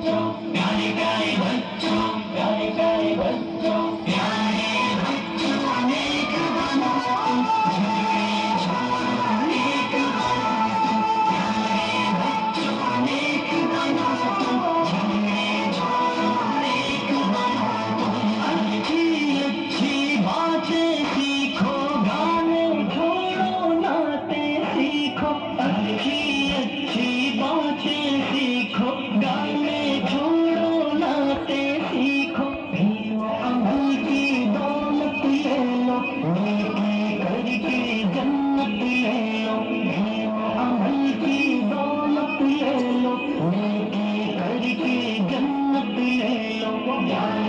बच्चों, प्यारे प्यारे बच्चों, प्यारे प्यारे बच्चों, प्यारे बच्चों, नेक बनो तुम, झगड़े छोड़ो नेक बनो तुम, प्यारे बच्चों, नेक बनो तुम, झगड़े छोड़ो नेक बनो तुम। अच्छी अच्छी बातें सीखो, गाने छोड़ो नाते सीखो, अच्छी अच्छी बातें सीखो, गाने छोड़ो नाते सीखो, भीड़ों अमल की दौलत ले लो, नेकी करके जन्नत ले लो, भीड़ों अमल की दौलत ले लो, नेकी करके जन्नत ले लो।